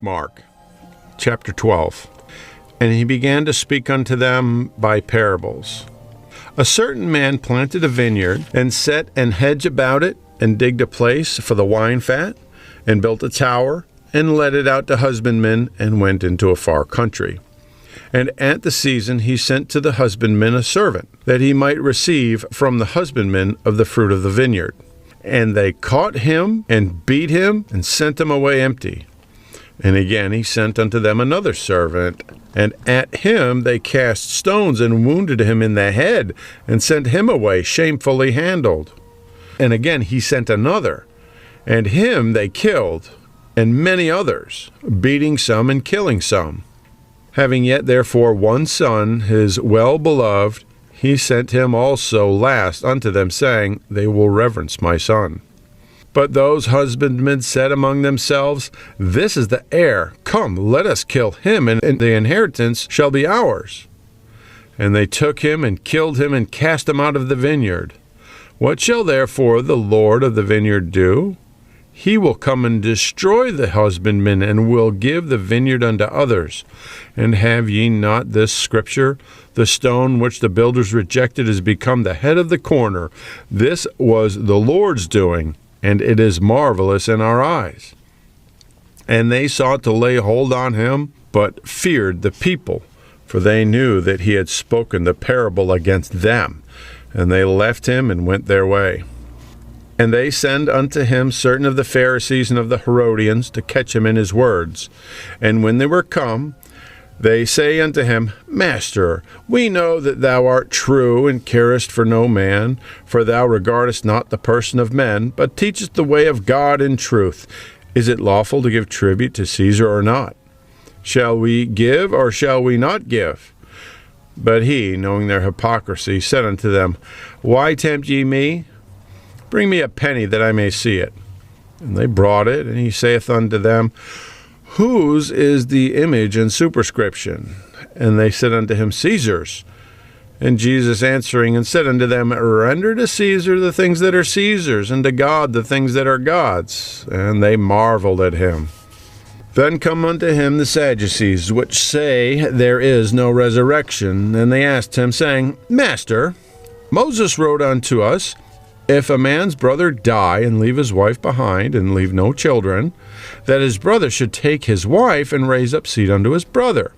Mark, chapter 12. And he began to speak unto them by parables. A certain man planted a vineyard, and set an hedge about it, and digged a place for the winefat, and built a tower, and let it out to husbandmen, and went into a far country. And at the season he sent to the husbandmen a servant, that he might receive from the husbandmen of the fruit of the vineyard. And they caught him, and beat him, and sent him away empty. And again he sent unto them another servant, and at him they cast stones, and wounded him in the head, and sent him away shamefully handled. And again he sent another, and him they killed, and many others, beating some and killing some. Having yet therefore one son, his wellbeloved, he sent him also last unto them, saying, They will reverence my son. But those husbandmen said among themselves, This is the heir. Come, let us kill him, and the inheritance shall be ours. And they took him, and killed him, and cast him out of the vineyard. What shall therefore the Lord of the vineyard do? He will come and destroy the husbandmen, and will give the vineyard unto others. And have ye not this scripture? The stone which the builders rejected is become the head of the corner. This was the Lord's doing, and it is marvellous in our eyes. And they sought to lay hold on him, but feared the people, for they knew that he had spoken the parable against them. And they left him and went their way. And they send unto him certain of the Pharisees and of the Herodians to catch him in his words. And when they were come, they say unto him, Master, we know that thou art true, and carest for no man, for thou regardest not the person of men, but teachest the way of God in truth. Is it lawful to give tribute to Caesar or not? Shall we give, or shall we not give? But he, knowing their hypocrisy, said unto them, Why tempt ye me? Bring me a penny that I may see it. And they brought it, and he saith unto them, Whose is the image and superscription? And they said unto him, Caesar's. And Jesus answering and said unto them, Render to Caesar the things that are Caesar's, and to God the things that are God's. And they marveled at him. Then come unto him the Sadducees, which say there is no resurrection. And they asked him, saying, Master, Moses wrote unto us, If a man's brother die and leave his wife behind, and leave no children, that his brother should take his wife and raise up seed unto his brother.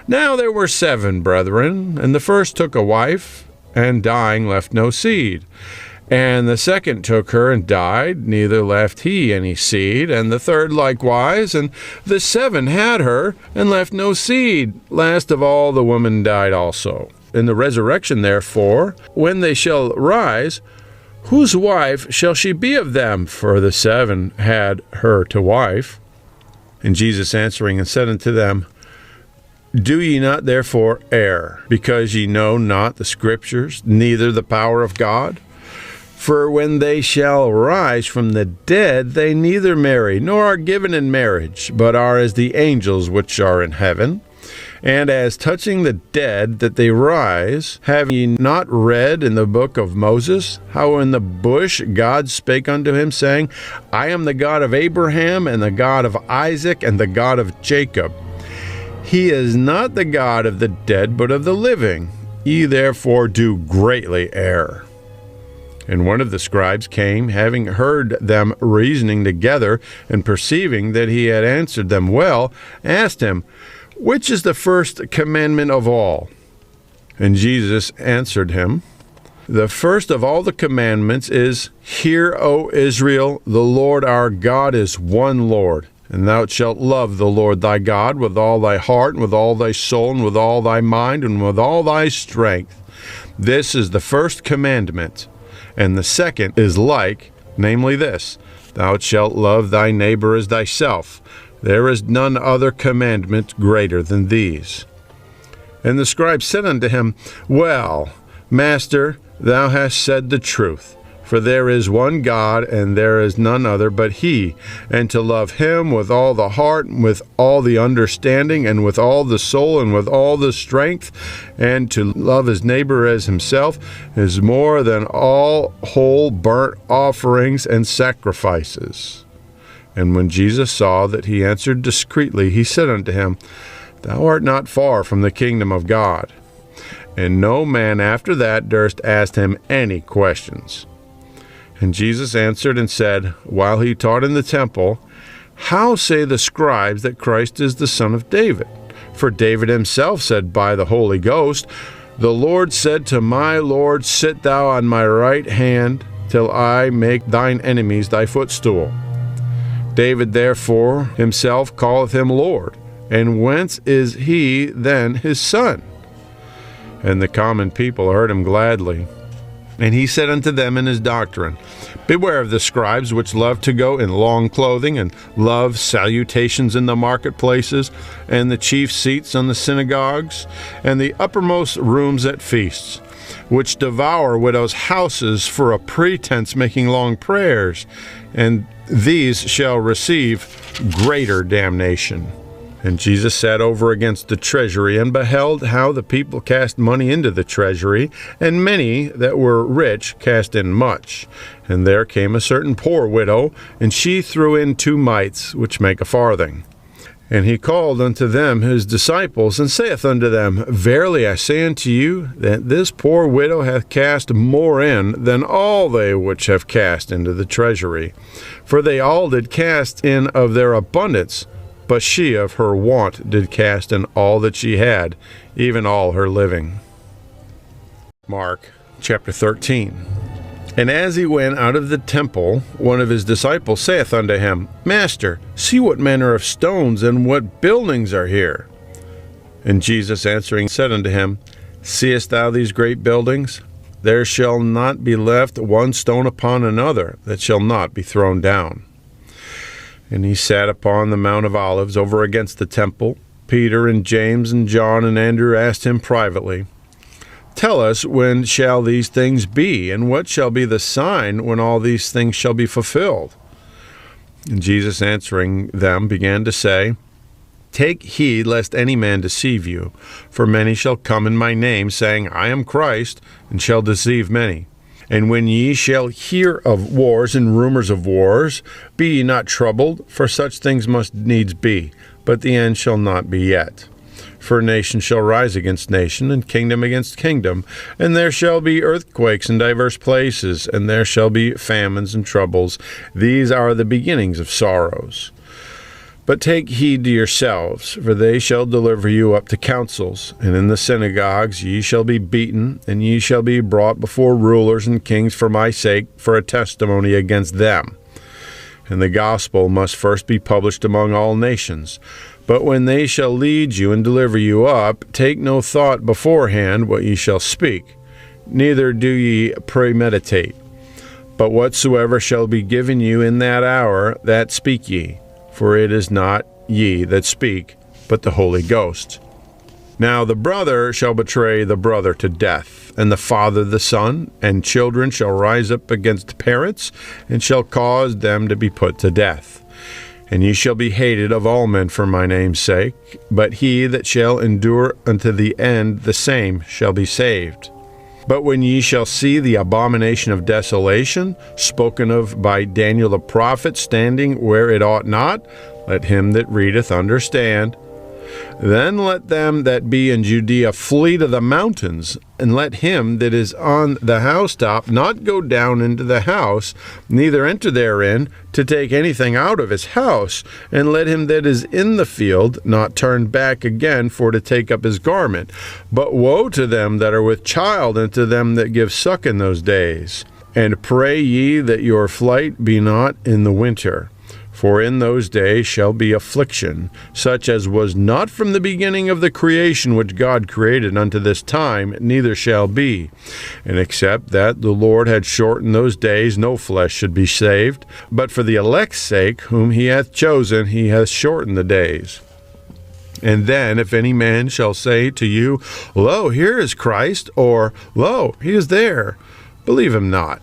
Now there were 7 brethren, and the first took a wife, and dying left no seed. And the second took her and died, neither left he any seed. And the third likewise, and the 7 had her, and left no seed. Last of all the woman died also. In the resurrection therefore, when they shall rise, whose wife shall she be of them? For the 7 had her to wife. And Jesus answering and said unto them, Do ye not therefore err, because ye know not the Scriptures, neither the power of God? For when they shall rise from the dead, they neither marry, nor are given in marriage, but are as the angels which are in heaven. And as touching the dead that they rise, have ye not read in the book of Moses, how in the bush God spake unto him, saying, I am the God of Abraham, and the God of Isaac, and the God of Jacob. He is not the God of the dead, but of the living. Ye therefore do greatly err. And one of the scribes came, having heard them reasoning together, and perceiving that he had answered them well, asked him, Which is the first commandment of all? And Jesus answered him, The first of all the commandments is, Hear, O Israel, the Lord our God is one Lord. And thou shalt love the Lord thy God with all thy heart, and with all thy soul, and with all thy mind, and with all thy strength. This is the first commandment. And the second is like, namely this, Thou shalt love thy neighbor as thyself. There is none other commandment greater than these. And the scribe said unto him, Well, Master, thou hast said the truth. For there is one God, and there is none other but he. And to love him with all the heart, and with all the understanding, and with all the soul, and with all the strength, and to love his neighbor as himself, is more than all whole burnt offerings and sacrifices. And when Jesus saw that he answered discreetly, he said unto him, Thou art not far from the kingdom of God. And no man after that durst ask him any questions. And Jesus answered and said, while he taught in the temple, How say the scribes that Christ is the son of David? For David himself said by the Holy Ghost, The Lord said to my Lord, Sit thou on my right hand, till I make thine enemies thy footstool. David therefore himself calleth him Lord. And whence is he then his son? And the common people heard him gladly. And he said unto them in his doctrine, Beware of the scribes which love to go in long clothing, and love salutations in the marketplaces, and the chief seats on the synagogues, and the uppermost rooms at feasts, which devour widows' houses for a pretense, making long prayers, and these shall receive greater damnation. And Jesus sat over against the treasury, and beheld how the people cast money into the treasury, and many that were rich cast in much. And there came a certain poor widow, and she threw in 2 mites, which make a farthing. And he called unto them his disciples, and saith unto them, Verily I say unto you, that this poor widow hath cast more in than all they which have cast into the treasury. For they all did cast in of their abundance, but she of her want did cast in all that she had, even all her living. Mark chapter 13. And as he went out of the temple, one of his disciples saith unto him, Master, see what manner of stones and what buildings are here. And Jesus answering said unto him, Seest thou these great buildings? There shall not be left one stone upon another that shall not be thrown down. And he sat upon the Mount of Olives over against the temple. Peter and James and John and Andrew asked him privately, Tell us, when shall these things be, and what shall be the sign when all these things shall be fulfilled? And Jesus answering them began to say, Take heed lest any man deceive you, for many shall come in my name, saying, I am Christ, and shall deceive many. And when ye shall hear of wars and rumors of wars, be ye not troubled, for such things must needs be, but the end shall not be yet. For nation shall rise against nation, and kingdom against kingdom, and there shall be earthquakes in divers places, and there shall be famines and troubles. These are the beginnings of sorrows. But take heed to yourselves, for they shall deliver you up to councils, and in the synagogues ye shall be beaten, and ye shall be brought before rulers and kings for my sake, for a testimony against them. And the gospel must first be published among all nations. But when they shall lead you and deliver you up, take no thought beforehand what ye shall speak, neither do ye premeditate. But whatsoever shall be given you in that hour, that speak ye. For it is not ye that speak, but the Holy Ghost. Now the brother shall betray the brother to death, and the father the son, and children shall rise up against parents, and shall cause them to be put to death. And ye shall be hated of all men for my name's sake, but he that shall endure unto the end, the same shall be saved. But when ye shall see the abomination of desolation, spoken of by Daniel the prophet, standing where it ought not, let him that readeth understand. Then let them that be in Judea flee to the mountains, and let him that is on the housetop not go down into the house, neither enter therein to take anything out of his house, and let him that is in the field not turn back again for to take up his garment. But woe to them that are with child, and to them that give suck in those days. And pray ye that your flight be not in the winter. For in those days shall be affliction, such as was not from the beginning of the creation which God created unto this time, neither shall be. And except that the Lord had shortened those days, no flesh should be saved. But for the elect's sake, whom he hath chosen, he hath shortened the days. And then, if any man shall say to you, Lo, here is Christ, or Lo, he is there, believe him not.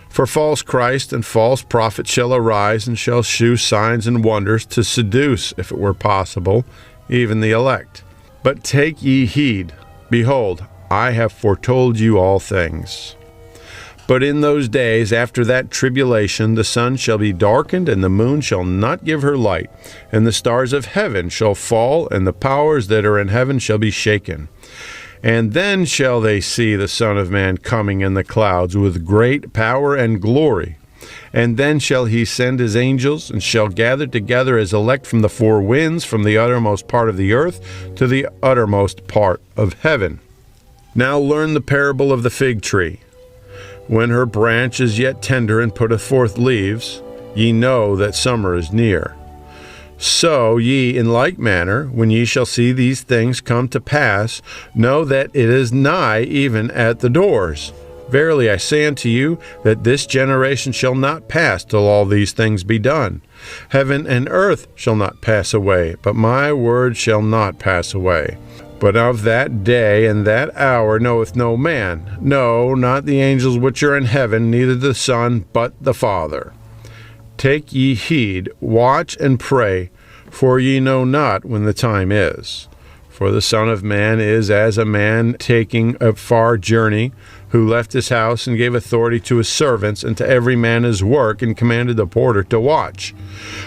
For false Christ and false prophets shall arise, and shall shew signs and wonders, to seduce, if it were possible, even the elect. But take ye heed, behold, I have foretold you all things. But in those days, after that tribulation, the sun shall be darkened, and the moon shall not give her light, and the stars of heaven shall fall, and the powers that are in heaven shall be shaken. And then shall they see the Son of Man coming in the clouds with great power and glory. And then shall he send his angels, and shall gather together his elect from the four winds, from the uttermost part of the earth to the uttermost part of heaven. Now learn the parable of the fig tree. When her branch is yet tender and putteth forth leaves, ye know that summer is near. So ye in like manner, when ye shall see these things come to pass, know that it is nigh, even at the doors. Verily I say unto you, that this generation shall not pass till all these things be done. Heaven and earth shall not pass away, but my word shall not pass away. But of that day and that hour knoweth no man, no, not the angels which are in heaven, neither the Son, but the Father. Take ye heed, watch and pray, for ye know not when the time is. For the Son of Man is as a man taking a far journey, who left his house and gave authority to his servants, and to every man his work, and commanded the porter to watch.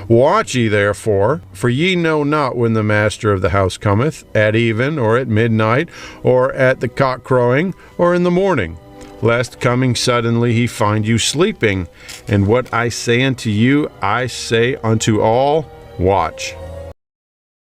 Watch ye therefore, for ye know not when the master of the house cometh, at even, or at midnight, or at the cock crowing, or in the morning, lest coming suddenly he find you sleeping. And what I say unto you, I say unto all, watch.